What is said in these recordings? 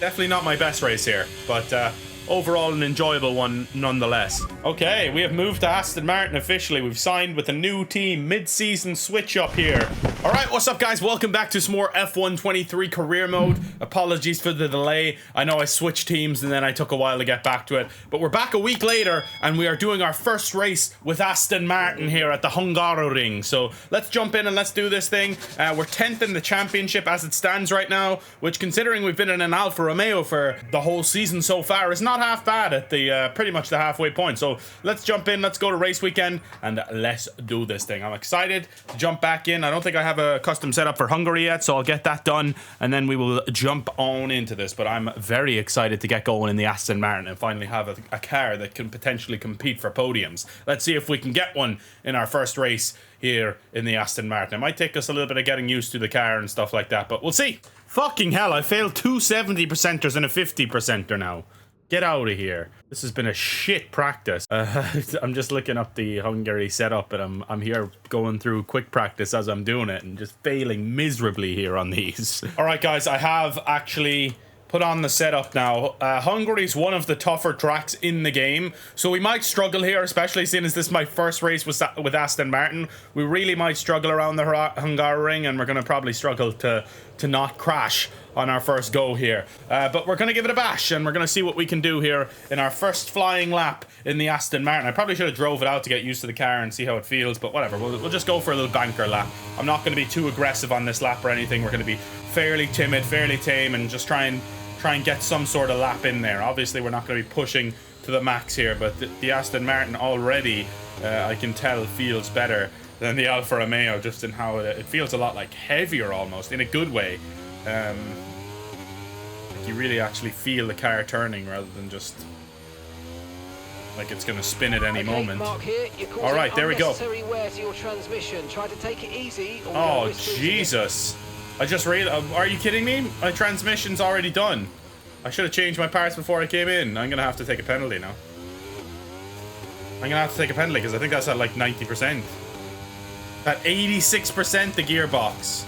Definitely not my best race here, but overall an enjoyable one nonetheless. Okay, we have moved to Aston Martin officially. We've signed with a new team, mid-season switch up here. All right, what's up guys? Welcome back to some more F1 23 career mode. Apologies for the delay. I know I switched teams and then I took a while to get back to it, but we're back a week later and we are doing our first race with Aston Martin here at the Hungaroring. So let's jump in and let's do this thing. We're 10th in the championship as it stands right now, which considering we've been in an Alfa Romeo for the whole season so far is not half bad at the pretty much the halfway point. So let's jump in, let's go to race weekend and let's do this thing. I'm excited to jump back in. I don't think I have a custom setup for Hungary yet, so I'll get that done and then we will jump on into this. But I'm very excited to get going in the Aston Martin and finally have a car that can potentially compete for podiums. Let's see if we can get one in our first race here in the Aston Martin. It might take us a little bit of getting used to the car and stuff like that, but we'll see. Fucking hell, I failed two 70%ers and a 50%er now. Get out of here. This has been a shit practice. I'm just looking up the Hungary setup and I'm here going through quick practice as I'm doing it and just failing miserably here on these. All right, guys, I have actually put on the setup now. Hungary's one of the tougher tracks in the game, so we might struggle here, especially seeing as this is my first race with Aston Martin. We really might struggle around the Hungaroring, and we're going to probably struggle to not crash on our first go here. But we're going to give it a bash, and we're going to see what we can do here in our first flying lap in the Aston Martin. I probably should have drove it out to get used to the car and see how it feels, but whatever. We'll just go for a little banker lap. I'm not going to be too aggressive on this lap or anything. We're going to be fairly timid, fairly tame, and just try and get some sort of lap in there. Obviously, we're not going to be pushing to the max here, but the Aston Martin already, I can tell, feels better than the Alfa Romeo, just in how it feels a lot like heavier almost, in a good way. Like you really actually feel the car turning rather than just like it's going to spin at any moment. All right, there we go. Oh, Jesus. I just realized, are you kidding me? My transmission's already done. I should have changed my parts before I came in. I'm going to have to take a penalty now. I'm going to have to take a penalty because I think that's at like 90%. At 86% the gearbox.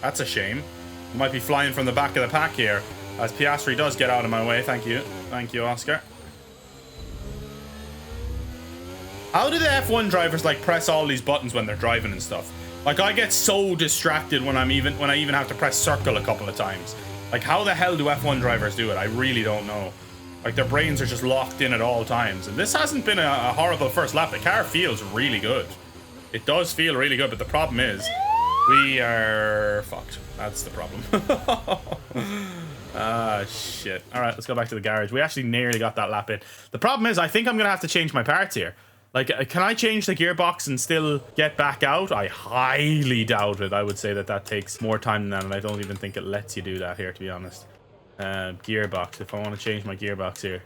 That's a shame. I might be flying from the back of the pack here as Piastri does get out of my way. Thank you. Thank you, Oscar. How do the F1 drivers like press all these buttons when they're driving and stuff? Like I get so distracted when I even have to press circle a couple of times. Like how the hell do F1 drivers do it? I really don't know. Like their brains are just locked in at all times. And this hasn't been a horrible first lap. The car feels really good. It does feel really good, but the problem is we are fucked. That's the problem. Ah, shit. All right, let's go back to the garage. We actually nearly got that lap in. The problem is I think I'm going to have to change my parts here. Like, can I change the gearbox and still get back out? I highly doubt it. I would say that takes more time than that, and I don't even think it lets you do that here, to be honest. Gearbox, if I want to change my gearbox here.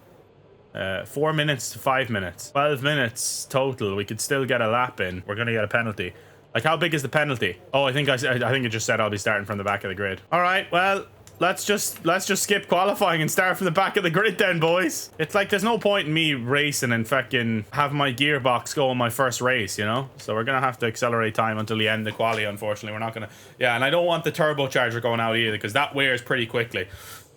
4 minutes to 5 minutes. 12 minutes total. We could still get a lap in. We're going to get a penalty. Like, how big is the penalty? Oh, I think it just said I'll be starting from the back of the grid. All right, well, let's just skip qualifying and start from the back of the grid then, boys. It's like there's no point in me racing and fucking have my gearbox go on my first race, you know? So we're gonna have to accelerate time until the end of quali, unfortunately. We're not gonna... Yeah, and I don't want the turbocharger going out either because that wears pretty quickly.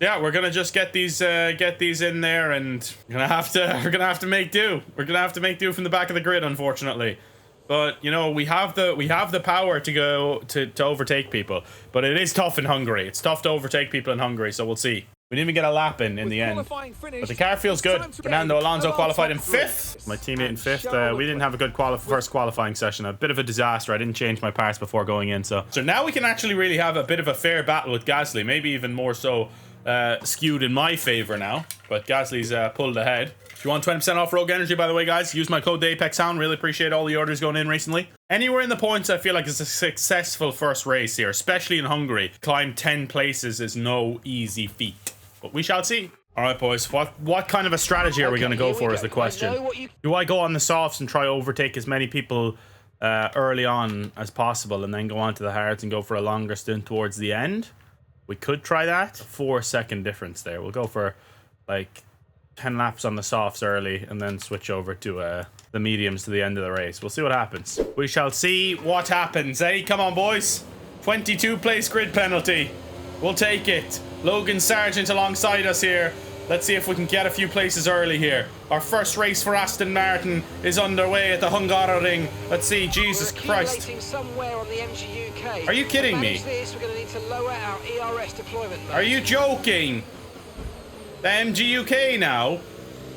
Yeah, we're gonna just get these in there and we're gonna have to make do. We're gonna have to make do from the back of the grid, unfortunately. But you know, we have the power to go to overtake people, but it is tough in Hungary. It's tough to overtake people in Hungary, so we'll see. We didn't even get a lap in the end, but the car feels good. Fernando Alonso qualified in 5th. My teammate in 5th. We didn't have a good first qualifying session. A bit of a disaster. I didn't change my parts before going in, so now we can actually really have a bit of a fair battle with Gasly. Maybe even more so skewed in my favor now. But Gasly's pulled ahead. If you want 20% off Rogue Energy, by the way, guys, use my code APEXSOUND. Really appreciate all the orders going in recently. Anywhere in the points, I feel like it's a successful first race here, especially in Hungary. Climb 10 places is no easy feat, but we shall see. All right, boys, what kind of a strategy are we going to go for is the question. Do I go on the softs and try to overtake as many people early on as possible and then go on to the hards and go for a longer stint towards the end? We could try that. 4-second difference there. We'll go for like 10 laps on the softs early and then switch over to the mediums to the end of the race. We'll see what happens. We shall see what happens, eh? Come on, boys. 22 place grid penalty. We'll take it. Logan Sargent alongside us here. Let's see if we can get a few places early here. Our first race for Aston Martin is underway at the Hungaroring. Let's see, Jesus Christ. Somewhere on the MGUK. Are you kidding me? This, we're going to need to lower our ERS deployment mode. Are you joking? The MGUK now?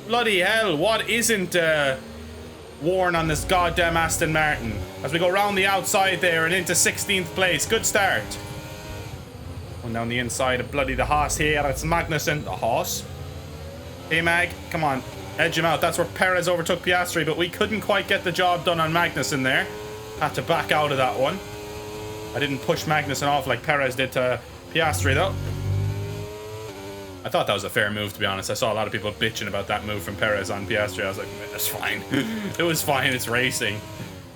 Bloody hell, what isn't worn on this goddamn Aston Martin? As we go round the outside there and into 16th place. Good start. Going down the inside of bloody the Haas here. It's Magnussen. The Haas? Hey, Mag, come on. Edge him out. That's where Perez overtook Piastri, but we couldn't quite get the job done on Magnussen there. Had to back out of that one. I didn't push Magnussen off like Perez did to Piastri, though. I thought that was a fair move, to be honest. I saw a lot of people bitching about that move from Perez on Piastri. I was like, it's fine. It was fine. It's racing.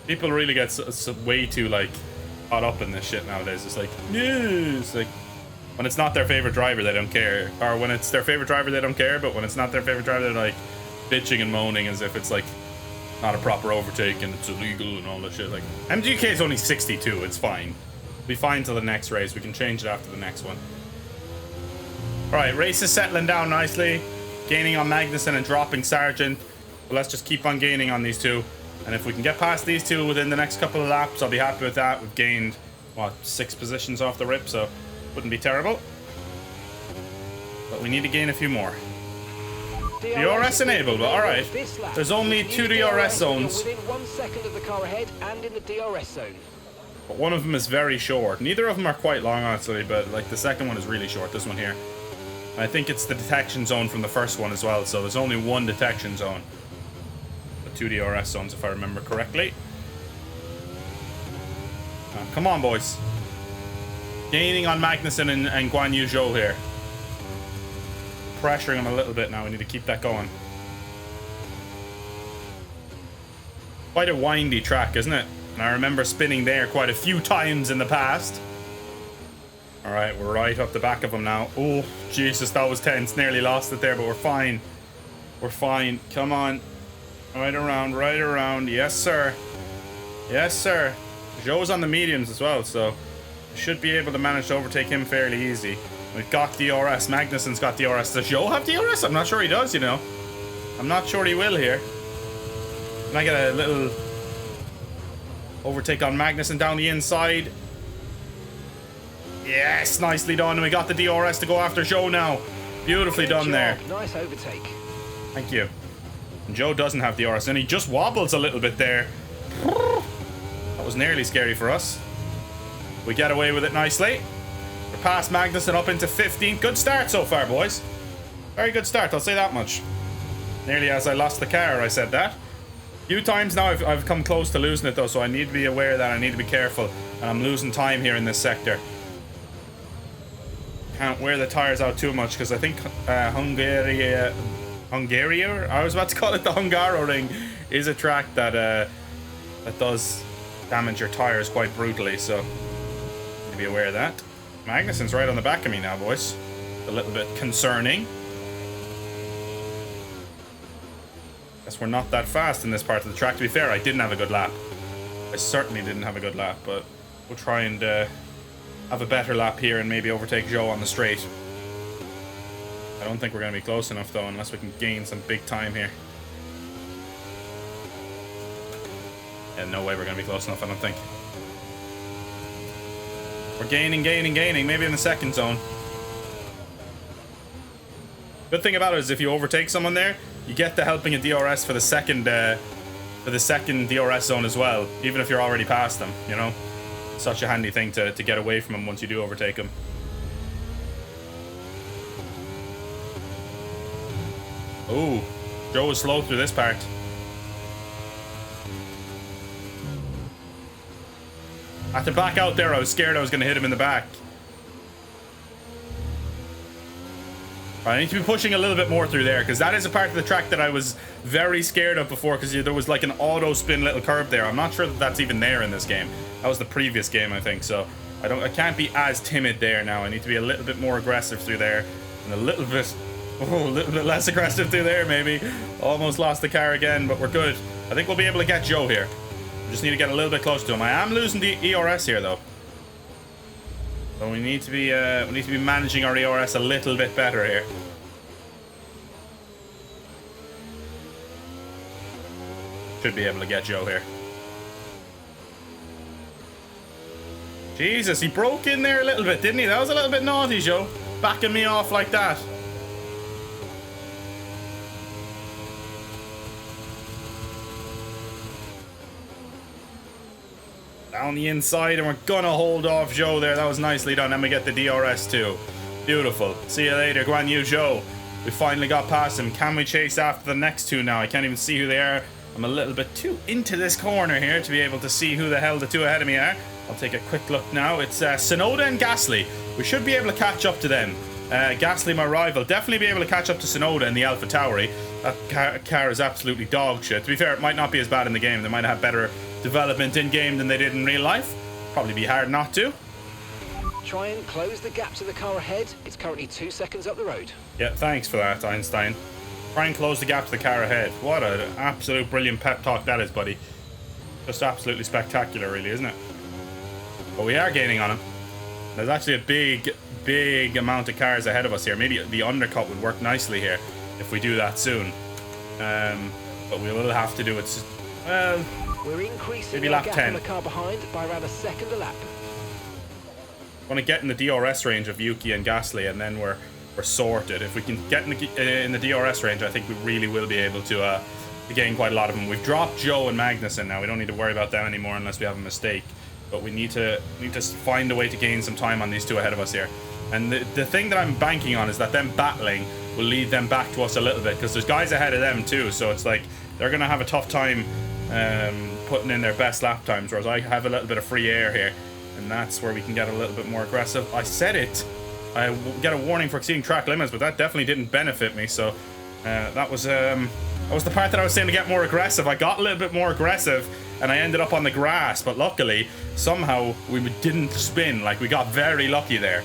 People really get way too, like, caught up in this shit nowadays. It's like, yeah. It's like, when it's not their favorite driver, they don't care. Or when it's their favorite driver, they don't care. But when it's not their favorite driver, they're like bitching and moaning as if it's like not a proper overtake and it's illegal and all that shit. Like, MGK is only 62. It's fine. We'll be fine till the next race. We can change it after the next one. All right, race is settling down nicely. Gaining on Magnussen and dropping Sargent. But let's just keep on gaining on these two. And if we can get past these two within the next couple of laps, I'll be happy with that. We've gained, what, 6 positions off the rip, so wouldn't be terrible. But we need to gain a few more. DRS enabled, but alright. There's only 2 DRS zones. Within 1 second of the car ahead and in the DRS zone. But one of them is very short. Neither of them are quite long, honestly, but like the second one is really short, this one here. And I think it's the detection zone from the first one as well, so there's only 1 detection zone. But 2 DRS zones, if I remember correctly. Come on, boys. Gaining on Magnussen and Guan Yu Zhou here. Pressuring him a little bit now. We need to keep that going. Quite a windy track, isn't it? And I remember spinning there quite a few times in the past. Alright, we're right up the back of him now. Oh, Jesus, that was tense. Nearly lost it there, but we're fine. We're fine. Come on. Right around, right around. Yes, sir. Yes, sir. Zhou's on the mediums as well, so should be able to manage to overtake him fairly easy. We've got DRS. Magnussen's got DRS. Does Zhou have DRS? I'm not sure he does, you know. I'm not sure he will here. Can I get a little overtake on Magnussen down the inside? Yes, nicely done. And we got the DRS to go after Zhou now. Beautifully done there. Nice overtake. Thank you. And Zhou doesn't have DRS, and he just wobbles a little bit there. That was nearly scary for us. We get away with it nicely. We're past Magnussen up into 15th. Good start so far, boys. Very good start, I'll say that much. Nearly as I lost the car, I said that. A few times now I've come close to losing it though, so I need to be aware of that. I need to be careful. And I'm losing time here in this sector. Can't wear the tires out too much because I think Hungary, I was about to call it the Hungaroring, is a track that that does damage your tires quite brutally, so be aware of that. Magnussen's right on the back of me now, boys. A little bit concerning. Guess we're not that fast in this part of the track. To be fair, I didn't have a good lap. I certainly didn't have a good lap, but we'll try and have a better lap here and maybe overtake Zhou on the straight. I don't think we're going to be close enough though, unless we can gain some big time here. Yeah, no way we're going to be close enough, I don't think. We're gaining. Maybe in the second zone. Good thing about it is if you overtake someone there, you get the helping of DRS for the second DRS zone as well, even if you're already past them, you know? Such a handy thing to get away from them once you do overtake them. Ooh, Zhou was slow through this part. I had to back out there. I was scared I was going to hit him in the back. I need to be pushing a little bit more through there because that is a part of the track that I was very scared of before because there was like an auto spin little curve there. I'm not sure that that's even there in this game. That was the previous game, I think. So I can't be as timid there now. I need to be a little bit more aggressive through there and a little bit Oh, a little bit less aggressive through there, maybe. Almost lost the car again, but we're good. I think we'll be able to get Joe here. We just need to get a little bit close to him. I am losing the ERS here, though. So we need to be managing our ERS a little bit better here. Should be able to get Joe here. Jesus, he broke in there a little bit, didn't he? That was a little bit naughty, Joe. Backing me off like that. Down the inside, and we're gonna hold off Joe there. That was nicely done. And we get the DRS too. Beautiful. See you later, Guan Yu Joe. We finally got past him. Can we chase after the next two now? I can't even see who they are. I'm a little bit too into this corner here to be able to see who the hell the two ahead of me are. I'll take a quick look now. It's Sonoda and Gasly. We should be able to catch up to them. Gasly, my rival, definitely be able to catch up to Sonoda in the Alpha Tauri. That car is absolutely dog shit. To be fair, it might not be as bad in the game. They might have better development in game than they did in real life. Probably be hard not to. Try and close the gap to the car ahead. It's currently 2 seconds up the road. Yeah, thanks for that, Einstein. Try and close the gap to the car ahead. What an absolute brilliant pep talk that is, buddy. Just absolutely spectacular, really, isn't it? But we are gaining on him. There's actually a big amount of cars ahead of us here. Maybe the undercut would work nicely here if we do that soon. But we will have to do it. Well, we're increasing maybe the lap gap 10. on the car behind by around a second a lap. Want to get in the DRS range of Yuki and Gasly, and then we're sorted. If we can get in the DRS range, I think we really will be able to gain quite a lot of them. We've dropped Joe and Magnussen now. We don't need to worry about them anymore unless we have a mistake. But we need to find a way to gain some time on these two ahead of us here. And the thing that I'm banking on is that them battling will lead them back to us a little bit, because there's guys ahead of them too. So it's like they're gonna have a tough time putting in their best lap times, whereas I have a little bit of free air here, and that's where we can get a little bit more aggressive. I said it. I get a warning for exceeding track limits, but that definitely didn't benefit me. So that was the part that I was saying to get more aggressive. I got a little bit more aggressive, and I ended up on the grass. But luckily, somehow we didn't spin. Like, we got very lucky there.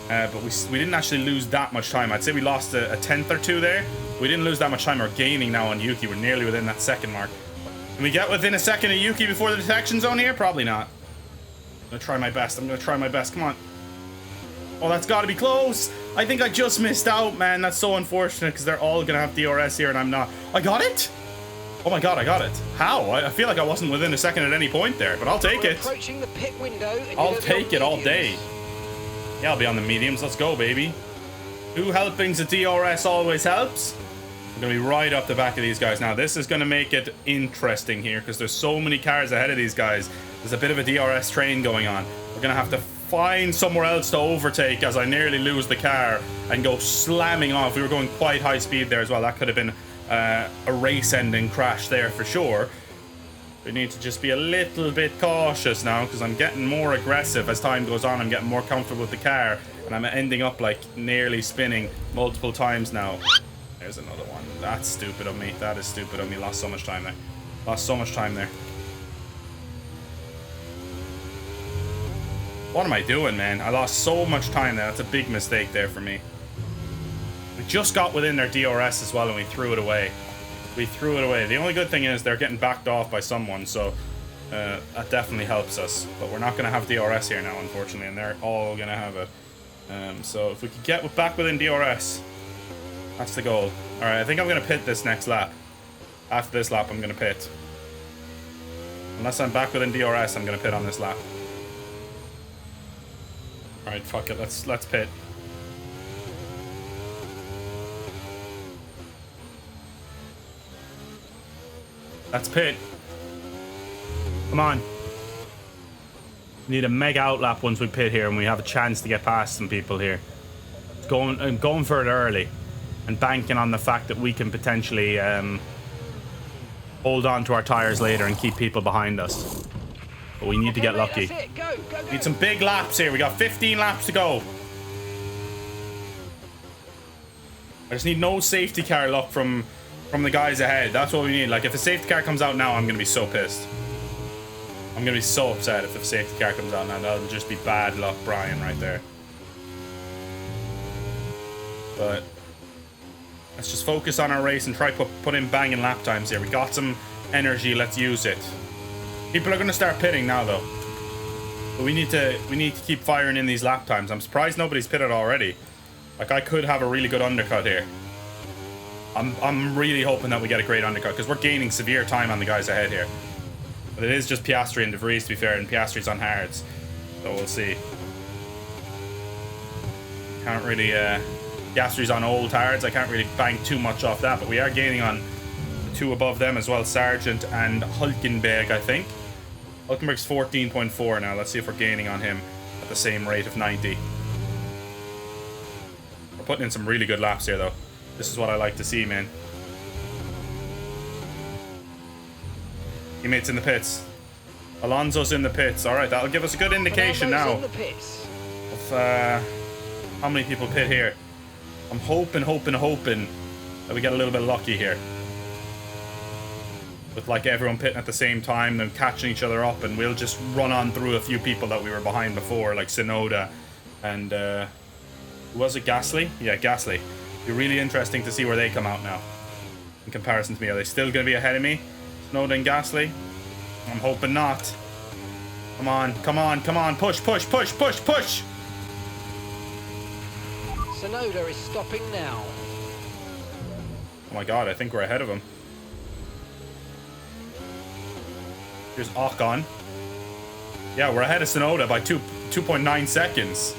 But we didn't actually lose that much time. I'd say we lost a tenth or two there. We didn't lose that much time. We're gaining now on Yuki. We're nearly within that second mark. Can we get within a second of Yuki before the detection zone here? Probably not. I'm gonna try my best. I'm gonna try my best. Come on. Oh, that's got to be close. I think I just missed out, man. That's so unfortunate, because they're all gonna have DRS here and I'm not. I got it? Oh my god, I got it. How? I feel like I wasn't within a second at any point there, but I'll take it. Approaching the pit window. I'll take it all day. Yeah, I'll be on the mediums. Let's go, baby. 2 helpings of DRS always helps. I'm gonna be right up the back of these guys now. This is gonna make it interesting here, because there's so many cars ahead of these guys. There's a bit of a DRS train going on. We're gonna have to find somewhere else to overtake as I nearly lose the car and go slamming off. We were going quite high speed there as well. That could have been a race-ending crash there for sure. We need to just be a little bit cautious now, because I'm getting more aggressive as time goes on. I'm getting more comfortable with the car, and I'm ending up like nearly spinning multiple times now. There's another one. That's stupid of me. That is stupid of me. Lost so much time there. Lost so much time there. What am I doing, man? I lost so much time there. That's a big mistake there for me. We just got within their DRS as well, and we threw it away. We threw it away. The only good thing is they're getting backed off by someone, so that definitely helps us. But we're not going to have DRS here now, unfortunately, and they're all going to have it. So if we could get back within DRS, that's the goal. All right, I think I'm going to pit this next lap. After this lap, I'm going to pit. Unless I'm back within DRS, I'm going to pit on this lap. All right, fuck it. Let's pit. Let's pit. Come on. We need a mega outlap once we pit here, and we have a chance to get past some people here. I'm going for it early, and banking on the fact that we can potentially hold on to our tires later and keep people behind us. But we need to get lucky. Go. Need some big laps here. We got 15 laps to go. I just need no safety car luck from the guys ahead. That's what we need. Like, if a safety car comes out now, I'm gonna be so pissed. I'm gonna be so upset if the safety car comes out now. That'll just be bad luck, Brian, right there. But Let's just focus on our race and try put in banging lap times here. We got some energy. Let's use it. People are going to start pitting now, though. But we need to keep firing in these lap times. I'm surprised nobody's pitted already. Like, I could have a really good undercut here. I'm really hoping that we get a great undercut because we're gaining severe time on the guys ahead here. But it is just Piastri and De Vries, to be fair, and Piastri's on hards. So we'll see. Can't really... Piastri's on old hards. I can't really bang too much off that, but we are gaining on the two above them as well, Sargent and Hulkenberg, I think. Hulkenberg's 14.4 now. Let's see if we're gaining on him at the same rate of 90. We're putting in some really good laps here, though. This is what I like to see, man. Teammates in the pits. Alonso's in the pits. All right, that'll give us a good indication now in the pits. of how many people pit here. I'm hoping that we get a little bit lucky here. With like everyone pitting at the same time, then catching each other up, and we'll just run on through a few people that we were behind before, like Tsunoda and who was it, Gasly? Yeah, Gasly. Be really interesting to see where they come out now in comparison to me. Are they still going to be ahead of me, Tsunoda and Gasly? I'm hoping not. Come on, come on, come on, push, push, push, push, push! Tsunoda is stopping now. Oh my god, I think we're ahead of him. Here's Ocon. Yeah, we're ahead of Tsunoda by 2.9 seconds.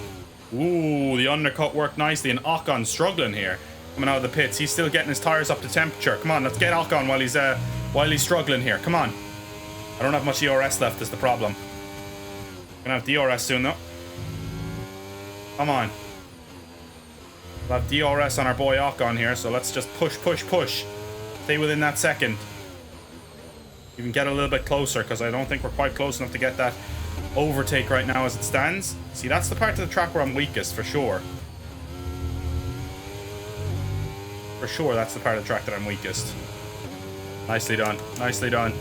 Ooh, the undercut worked nicely, and Ocon's struggling here. Coming out of the pits, he's still getting his tires up to temperature. Come on, let's get Ocon while he's struggling here. Come on. I don't have much DRS left, is the problem. Gonna have DRS soon, though. Come on. We'll have DRS on our boy Ocon here, so let's just push, push, push. Stay within that second. Even get a little bit closer, because I don't think we're quite close enough to get that overtake right now as it stands. See, that's the part of the track where I'm weakest, for sure. For sure, that's the part of the track that I'm weakest. Nicely done. Nicely done.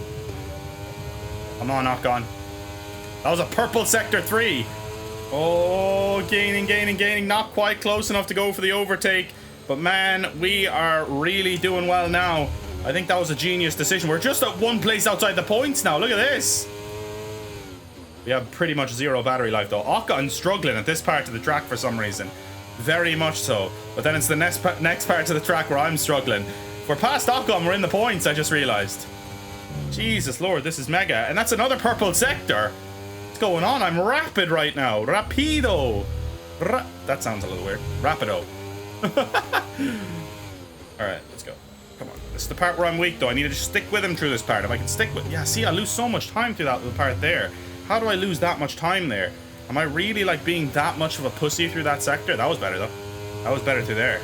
Come on, Ocon. That was a purple sector 3. Oh, gaining. Not quite close enough to go for the overtake. But man, we are really doing well now. I think that was a genius decision. We're just at one place outside the points now. Look at this. We have pretty much zero battery life, though. Ocon's struggling at this part of the track for some reason. Very much so. But then it's the next part of the track where I'm struggling. If we're past Ocon, we're in the points, I just realized. Jesus Lord, this is mega. And that's another purple sector. What's going on? I'm rapid right now. Rapido. That sounds a little weird. Rapido. Alright, let's go. Come on. This is the part where I'm weak, though. I need to just stick with him through this part. If I can stick with... Yeah, see, I lose so much time through that little part there. How do I lose that much time there? Am I really, like, being that much of a pussy through that sector? That was better, though. That was better through there.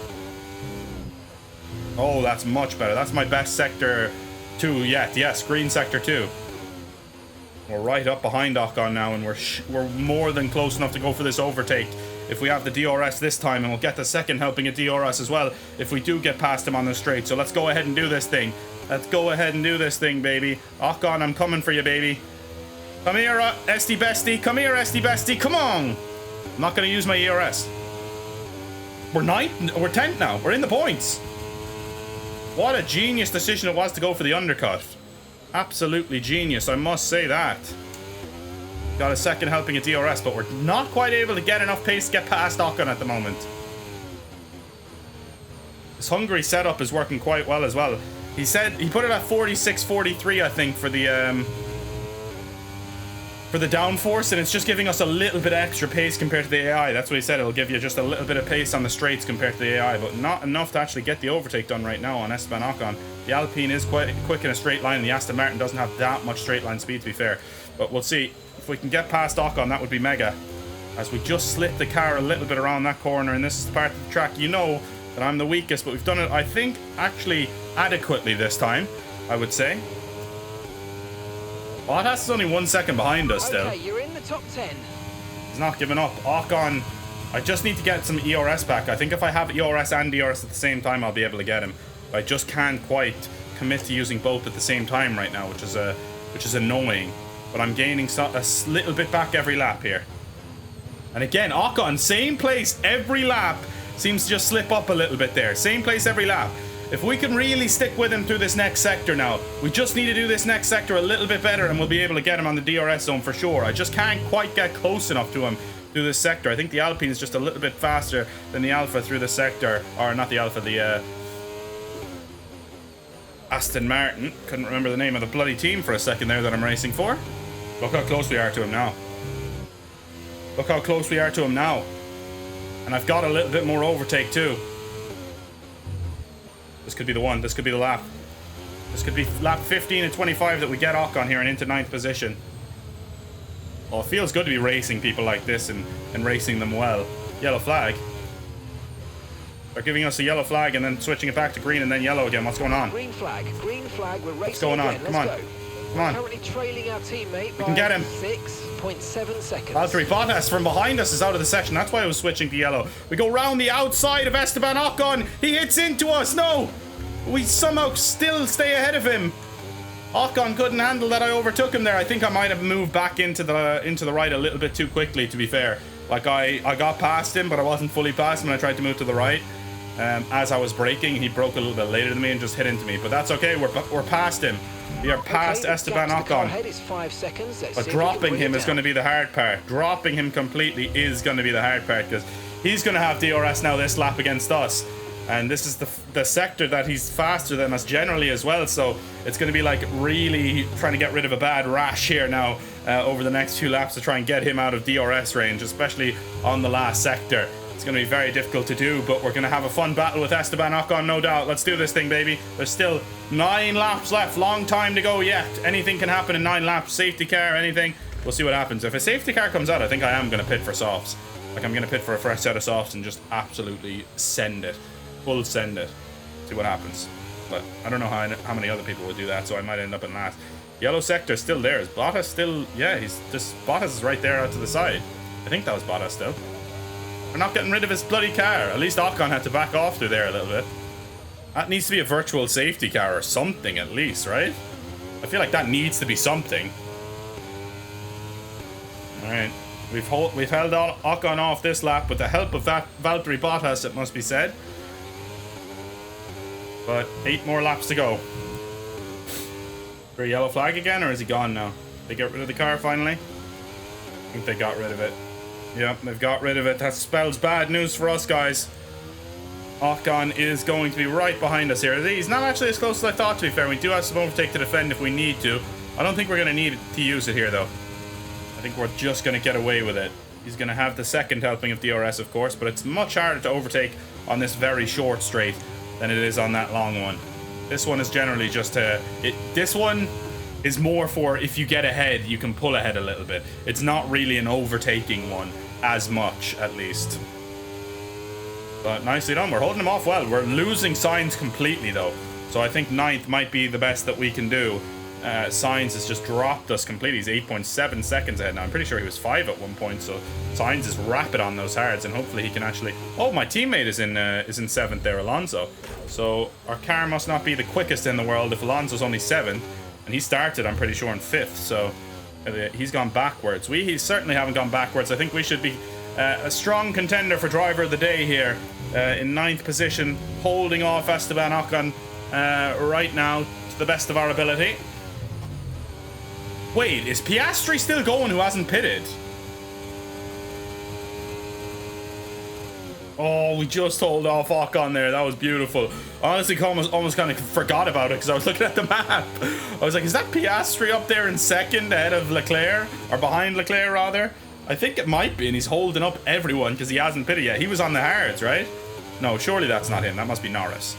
Oh, that's much better. That's my best sector 2 yet. Yes, green sector 2. We're right up behind Ocon now, and we're more than close enough to go for this overtake. If we have the DRS this time, and we'll get the second helping of DRS as well if we do get past him on the straight. So let's go ahead and do this thing. Let's go ahead and do this thing, baby. Ocon, I'm coming for you, baby. Come here, SD Bestie. Come here, SD Bestie. Come on. I'm not going to use my ERS. We're 9th. We're 10th now. We're in the points. What a genius decision it was to go for the undercut. Absolutely genius, I must say that. Got a second helping of DRS, but we're not quite able to get enough pace to get past Ocon at the moment. This Hungary setup is working quite well as well. He said he put it at 46.43, I think, for the downforce, and it's just giving us a little bit extra pace compared to the AI. That's what he said. It'll give you just a little bit of pace on the straights compared to the AI, but not enough to actually get the overtake done right now on Esteban Ocon. The Alpine is quite quick in a straight line, and the Aston Martin doesn't have that much straight line speed, to be fair. But we'll see. If we can get past Ocon, that would be mega. As we just slip the car a little bit around that corner, and this is the part of the track you know that I'm the weakest, but we've done it, I think, actually adequately this time, I would say. Bottas is only 1 second behind us still. Okay, you're in the top 10. He's not giving up. Ocon, I just need to get some ERS back. I think if I have ERS and DRS at the same time, I'll be able to get him. But I just can't quite commit to using both at the same time right now, which is annoying. But I'm gaining a little bit back every lap here. And again, Ocon, same place every lap, seems to just slip up a little bit there. Same place every lap. If we can really stick with him through this next sector now, we just need to do this next sector a little bit better and we'll be able to get him on the DRS zone for sure. I just can't quite get close enough to him through this sector. I think the Alpine is just a little bit faster than the Alpha through the sector. Or not the Alpha, the Aston Martin. Couldn't remember the name of the bloody team for a second there that I'm racing for. Look how close we are to him now. Look how close we are to him now. And I've got a little bit more overtake too. This could be the one. This could be the lap. This could be lap 15 and 25 that we get Ocon here and into 9th position. Well, it feels good to be racing people like this and racing them well. Yellow flag. They're giving us a yellow flag and then switching it back to green and then yellow again. What's going on? Green flag, we're racing. What's going on? Again. Come on. Let's go. Come on. Currently trailing our teammate We can get him. 6.7 seconds. Valtteri Bottas from behind us is out of the session. That's why I was switching to yellow. We go round the outside of Esteban Ocon. He hits into us. No! We somehow still stay ahead of him. Ocon couldn't handle that I overtook him there. I think I might have moved back into the right a little bit too quickly, to be fair. Like I got past him, but I wasn't fully past him when I tried to move to the right. As I was braking, he broke a little bit later than me and just hit into me. But that's okay. We're past him. We are past Esteban Ocon. But dropping him is going to be the hard part. Dropping him completely is going to be the hard part because he's going to have DRS now this lap against us. And this is the sector that he's faster than us generally as well. So it's going to be like really trying to get rid of a bad rash here now over the next few laps to try and get him out of DRS range, especially on the last sector. It's going to be very difficult to do, but we're going to have a fun battle with Esteban Ocon, no doubt. Let's do this thing, baby. There's still 9 laps left. Long time to go yet. Anything can happen in 9 laps. Safety car, anything. We'll see what happens. If a safety car comes out, I think I am going to pit for softs. Like, I'm going to pit for a fresh set of softs and just absolutely send it. Full send it. See what happens. But I don't know how many other people will do that, so I might end up in last. Yellow sector still there. Is Bottas still... Yeah, Bottas is right there out to the side. I think that was Bottas still. We're not getting rid of his bloody car. At least Ocon had to back off through there a little bit. That needs to be a virtual safety car or something at least, right? I feel like that needs to be something. Alright. We've held Ocon off this lap with the help of that Valtteri Bottas, it must be said. But 8 more laps to go. For a yellow flag again, or is he gone now? They get rid of the car finally? I think they got rid of it. Yep, they've got rid of it. That spells bad news for us, guys. Ocon is going to be right behind us here. He's not actually as close as I thought, to be fair. We do have some overtake to defend if we need to. I don't think we're going to need to use it here, though. I think we're just going to get away with it. He's going to have the second helping of DRS, of course, but it's much harder to overtake on this very short straight than it is on that long one. This one is generally just this one is more for if you get ahead, you can pull ahead a little bit. It's not really an overtaking one as much, at least. But nicely done. We're holding him off well. We're losing Sainz completely, though. So I think 9th might be the best that we can do. Sainz has just dropped us completely. He's 8.7 seconds ahead now. I'm pretty sure he was 5 at one point. So Sainz is rapid on those hards, and hopefully he can actually... Oh, my teammate is in 7th there, Alonso. So our car must not be the quickest in the world if Alonso's only 7th. And he started, I'm pretty sure, in 5th. So he's gone backwards. We certainly haven't gone backwards. I think we should be a strong contender for driver of the day here. In 9th position, holding off Esteban Ocon right now to the best of our ability. Wait, is Piastri still going who hasn't pitted? Oh, we just hold off Ocon there. That was beautiful. Honestly, almost kind of forgot about it because I was looking at the map. I was like, is that Piastri up there in 2nd ahead of Leclerc? Or behind Leclerc, rather? I think it might be, and he's holding up everyone because he hasn't pitted yet. He was on the hards, right? No, surely that's not him. That must be Norris.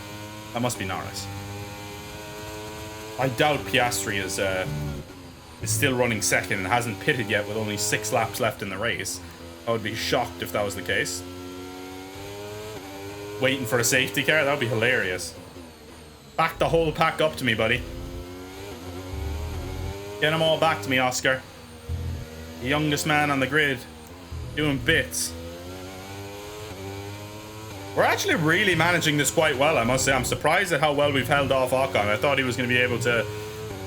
That must be Norris. I doubt Piastri is still running 2nd and hasn't pitted yet with only 6 laps left in the race. I would be shocked if that was the case. Waiting for a safety car? That would be hilarious. Back the whole pack up to me, buddy. Get them all back to me, Oscar. The youngest man on the grid. Doing bits. We're actually really managing this quite well, I must say. I'm surprised at how well we've held off Ocon. I thought he was going to be able to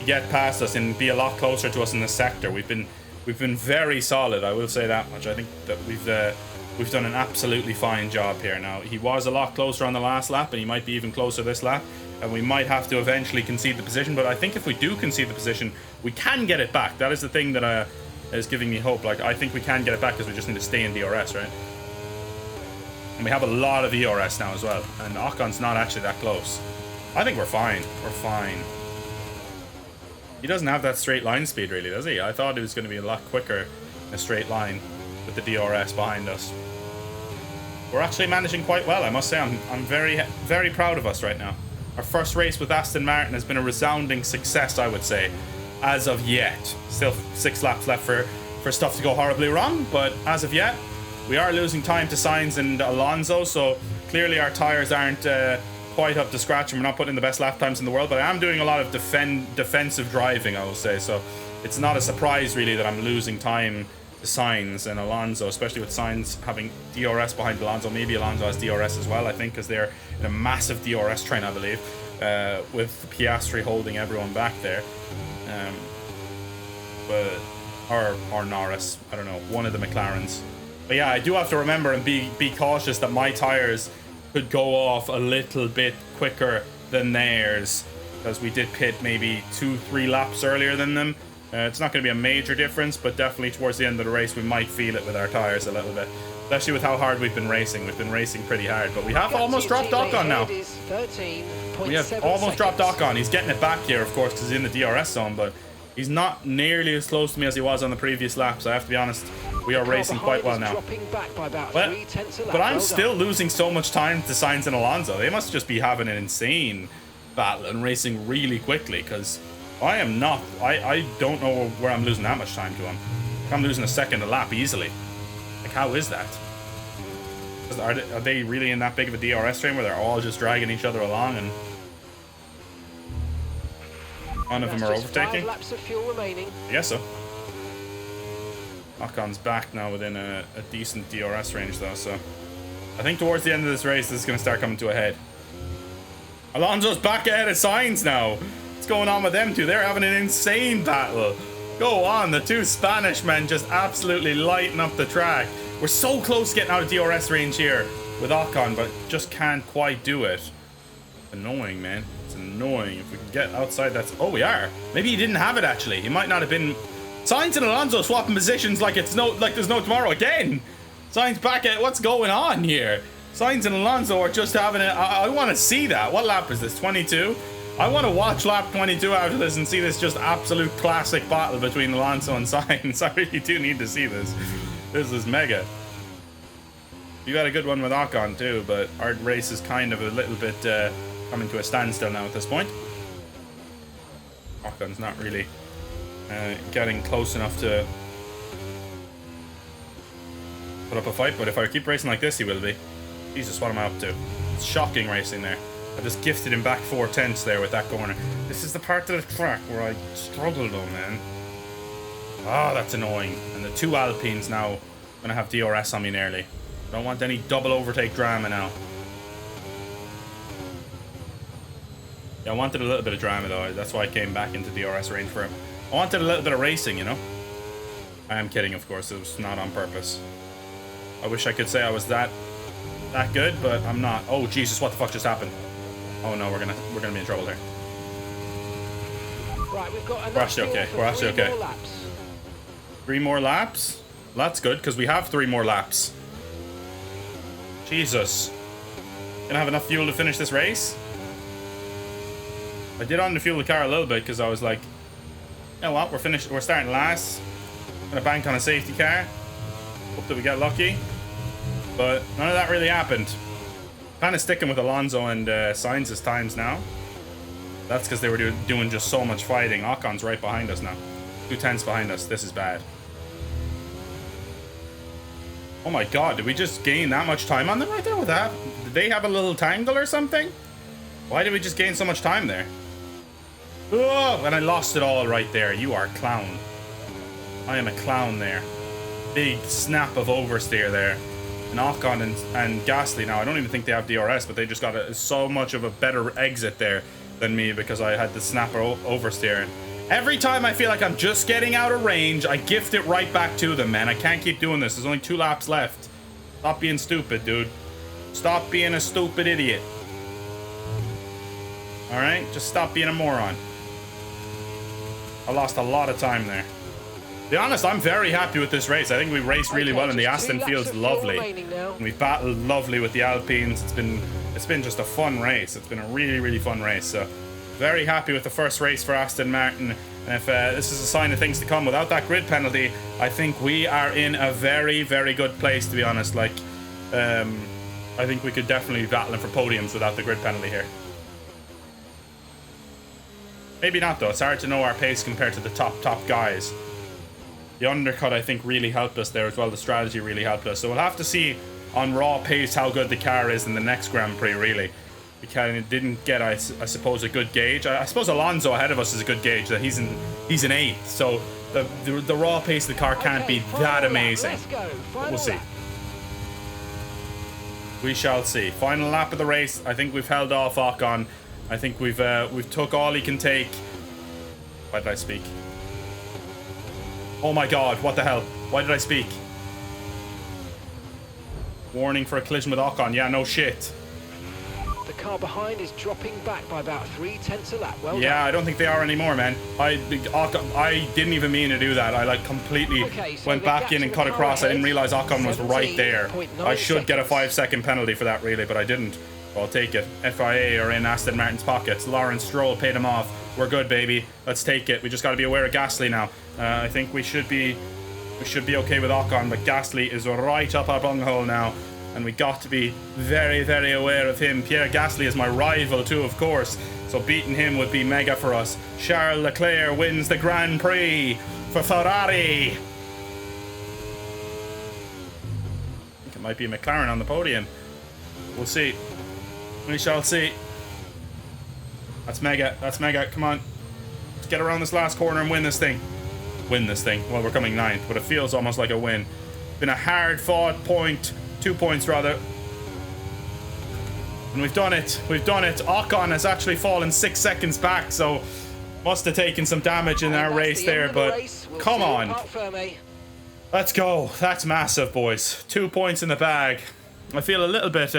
get past us and be a lot closer to us in the sector. We've been very solid, I will say that much. I think that we've done an absolutely fine job here. Now, he was a lot closer on the last lap, and he might be even closer this lap, and we might have to eventually concede the position, but I think if we do concede the position, we can get it back. That is the thing that is giving me hope. Like, I think we can get it back because we just need to stay in DRS, right? And we have a lot of ERS now as well, and Ocon's not actually that close. I think we're fine. We're fine. He doesn't have that straight line speed, really, does he? I thought it was going to be a lot quicker in a straight line with the DRS behind us. We're actually managing quite well, I must say. I'm very, very proud of us right now. Our first race with Aston Martin has been a resounding success, I would say, as of yet. Still 6 laps left for stuff to go horribly wrong, but as of yet, we are losing time to Sainz and Alonso, so clearly our tyres aren't quite up to scratch, and we're not putting in the best lap times in the world, but I am doing a lot of defensive driving, I will say, so it's not a surprise really that I'm losing time to Sainz and Alonso, especially with Sainz having DRS behind Alonso. Maybe Alonso has DRS as well, I think, because they're in a massive DRS train, I believe, with Piastri holding everyone back there. Or Norris, I don't know, one of the McLarens. But yeah, I do have to remember and be cautious that my tires could go off a little bit quicker than theirs, because we did pit maybe 2-3 laps earlier than them. It's not going to be a major difference, but definitely towards the end of the race we might feel it with our tires a little bit, especially with how hard we've been racing. We've been racing pretty hard, but we have almost dropped Ocon now. We have almost dropped Ocon. He's getting it back here, of course, because he's in the DRS zone, but he's not nearly as close to me as he was on the previous laps. I have to be honest, we are racing quite well now. But I'm still losing so much time to Sainz and Alonso. They must just be having an insane battle and racing really quickly, because I am not. I don't know where I'm losing that much time to him. I'm losing a second a lap easily. Like, how is that? Are they really in that big of a DRS train where they're all just dragging each other along and none of them are overtaking? 5 laps of fuel remaining. I guess so. Ocon's back now within a decent DRS range though, so I think towards the end of this race this is going to start coming to a head. Alonso's back ahead of Sainz now. What's going on with them two? They're having an insane battle. Go on, the two Spanish men just absolutely lighting up the track. We're so close to getting out of DRS range here with Ocon, but just can't quite do it. Annoying, man. It's annoying. If we can get outside, that's... Oh, we are. Maybe he didn't have it, actually. He might not have been... Sainz and Alonso swapping positions like there's no tomorrow again. Sainz back at... What's going on here? Sainz and Alonso are just having it. I want to see that. What lap is this? 22? I want to watch lap 22 after this and see this just absolute classic battle between Alonso and Sainz. I really do need to see this. This is mega. You got a good one with Ocon too, but our race is kind of a little bit coming to a standstill now at this point. Ocon's not really getting close enough to put up a fight, but if I keep racing like this, he will be. Jesus, what am I up to? It's shocking racing there. I just gifted him back 4/10 there with that corner. This is the part of the track where I struggle though, man. Ah, that's annoying. And the two Alpines now gonna have DRS on me nearly. Don't want any double overtake drama now. Yeah, I wanted a little bit of drama though. That's why I came back into DRS range for him. I wanted a little bit of racing, you know? I am kidding, of course. It was not on purpose. I wish I could say I was that good, but I'm not. Oh Jesus, what the fuck just happened? Oh no, we're gonna be in trouble there. Right, we've got we're actually okay. We're actually okay. 3 more laps? That's good, because we have 3 more laps. Jesus. Gonna have enough fuel to finish this race? I did underfuel the car a little bit because I was like, you know what, we're starting last. Gonna bank on a safety car. Hope that we get lucky. But none of that really happened. Kind of sticking with Alonso and Sainz's times now. That's because they were doing just so much fighting. Ocon's right behind us now. 2/10 behind us. This is bad. Oh my god, did we just gain that much time on them right there with that? Did they have a little tangle or something? Why did we just gain so much time there? Oh, and I lost it all right there. You are a clown. I am a clown there. Big snap of oversteer there. And Ocon and Gasly now, I don't even think they have DRS, but they just got so much of a better exit there than me because I had the snapper oversteer. Every time I feel like I'm just getting out of range, I gift it right back to them, man. I can't keep doing this. There's only 2 laps left. Stop being stupid, dude. Stop being a stupid idiot. All right, just stop being a moron. I lost a lot of time there. To be honest, I'm very happy with this race. I think we raced really well, and the Aston field's lovely. And we've battled lovely with the Alpines. It's been just a fun race. It's been a really, really fun race. So very happy with the first race for Aston Martin. And if this is a sign of things to come, without that grid penalty, I think we are in a very, very good place, to be honest. Like, I think we could definitely be battling for podiums without the grid penalty here. Maybe not, though. It's hard to know our pace compared to the top guys. The undercut, I think, really helped us there as well. The strategy really helped us. So we'll have to see on raw pace how good the car is in the next Grand Prix, really. We kind of didn't get, I suppose, a good gauge. I suppose Alonso ahead of us is a good gauge, that he's in 8th. So the raw pace of the car can't be that amazing. But we'll see. We shall see. Final lap of the race. I think we've held off Ocon. I think we've took all he can take. Why did I speak? Oh my god, what the hell? Why did I speak? Warning for a collision with Ocon. Yeah, no shit. The car behind is dropping back by about 3/10 a lap. Well yeah, done. I don't think they are anymore, man. I didn't even mean to do that. I like completely went back in and cut across. I didn't realize Ocon was right there. I should get a 5-second penalty for that, really, but I didn't. So I'll take it. FIA are in Aston Martin's pockets. Lawrence Stroll paid him off. We're good, baby. Let's take it. We just got to be aware of Gasly now. I think we should be okay with Ocon, but Gasly is right up our bunghole now, and we got to be very, very aware of him. Pierre Gasly is my rival too, of course, so beating him would be mega for us. Charles Leclerc wins the Grand Prix for Ferrari. I think it might be McLaren on the podium. We'll see. We shall see. That's mega. That's mega. Come on. Let's get around this last corner and win this thing. Win this thing. Well, we're coming 9th, but it feels almost like a win. Been a hard fought point. 2 points, rather. And we've done it. We've done it. Ocon has actually fallen 6 seconds back, so must have taken some damage in our race there, but come on. Let's go. That's massive, boys. 2 points in the bag. I feel a little bit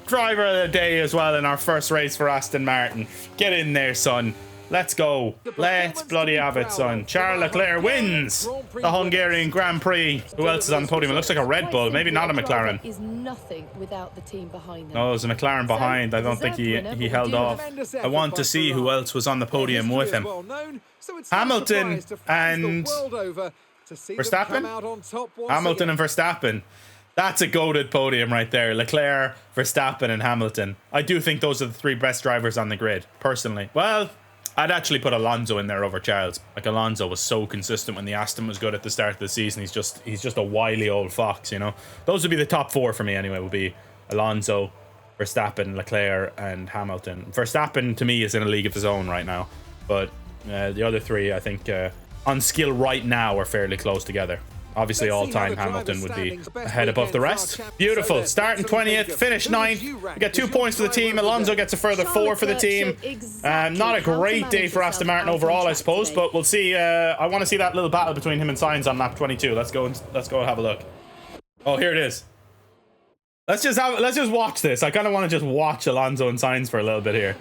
driver of the day as well in our first race for Aston Martin. Get in there, son. Let's go. Let's bloody have it, son. Charles Leclerc wins the Hungarian Grand Prix. Who else is on the podium? It looks like a Red Bull, maybe not a McLaren. Is nothing without the team behind them. No, there's a McLaren behind. I don't think he held off. I want to see who else was on the podium with him. Hamilton and Verstappen? Hamilton and Verstappen. That's a goated podium right there. Leclerc, Verstappen, and Hamilton. I do think those are the 3 best drivers on the grid, personally. Well, I'd actually put Alonso in there over Charles. Like, Alonso was so consistent when the Aston was good at the start of the season. He's just a wily old fox, you know. Those would be the top 4 for me anyway. Would be Alonso, Verstappen, Leclerc, and Hamilton. Verstappen to me is in a league of his own right now, but the other 3, I think, on skill right now are fairly close together. Obviously, all-time Hamilton would be ahead above the rest. Beautiful. Starting 20th, finish 9th. We get 2 points for the team. Alonso gets a further 4 for the team. Not a great day for Aston Martin overall, I suppose, but we'll see. I want to see that little battle between him and Sainz on lap 22. Let's go and have a look. Oh, here it is. Let's just watch this. I kind of want to just watch Alonso and Sainz for a little bit here.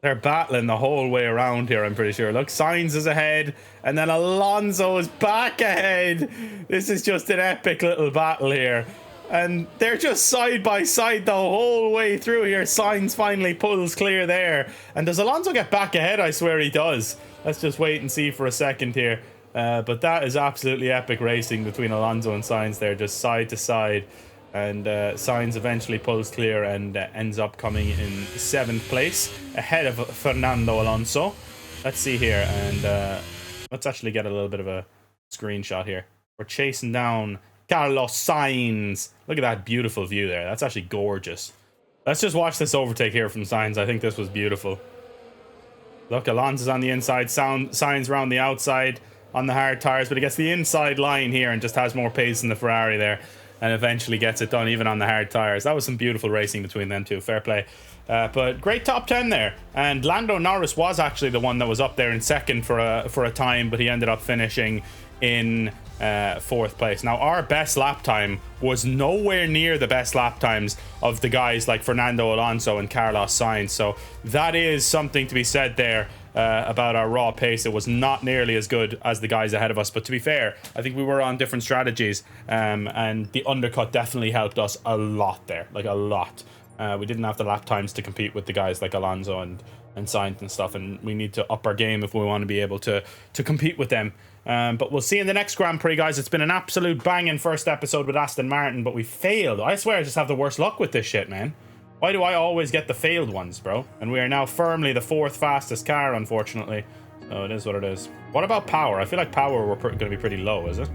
They're battling the whole way around here, I'm pretty sure. Look, Sainz is ahead, and then Alonso is back ahead. This is just an epic little battle here. And they're just side by side the whole way through here. Sainz finally pulls clear there. And does Alonso get back ahead? I swear he does. Let's just wait and see for a second here. But that is absolutely epic racing between Alonso and Sainz there, just side to side. And Sainz eventually pulls clear and ends up coming in 7th place ahead of Fernando Alonso. Let's see here, and let's actually get a little bit of a screenshot here. We're chasing down Carlos Sainz. Look at that beautiful view there. That's actually gorgeous. Let's just watch this overtake here from Sainz. I think this was beautiful. Look, Alonso's on the inside, Sainz around the outside on the hard tires, but he gets the inside line here and just has more pace than the Ferrari there. And eventually gets it done even on the hard tires. That was some beautiful racing between them two. Fair play. But great top 10 there. And Lando Norris was actually the one that was up there in 2nd for a time, but he ended up finishing in 4th place. Now, our best lap time was nowhere near the best lap times of the guys like Fernando Alonso and Carlos Sainz. So that is something to be said there about our raw pace. It was not nearly as good as the guys ahead of us. But to be fair, I think we were on different strategies, and the undercut definitely helped us a lot there, like a lot. We didn't have the lap times to compete with the guys like Alonso and Sainz and stuff, and we need to up our game if we want to be able to compete with them. But we'll see in the next Grand Prix, guys. It's been an absolute banging first episode with Aston Martin, but we failed. I swear I just have the worst luck with this shit, man. Why do I always get the failed ones, bro? And we are now firmly the 4th fastest car, unfortunately. So it is what it is. What about power? I feel like power we're going to be pretty low, is it?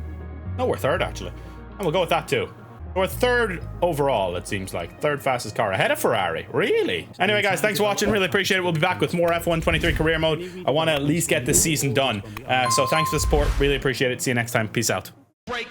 No, we're 3rd, actually. And we'll go with that, too. We're 3rd overall, it seems like. 3rd fastest car, ahead of Ferrari. Really? Anyway, guys, thanks for watching. Really appreciate it. We'll be back with more F1 23 career mode. I want to at least get this season done. So thanks for the support. Really appreciate it. See you next time. Peace out. Break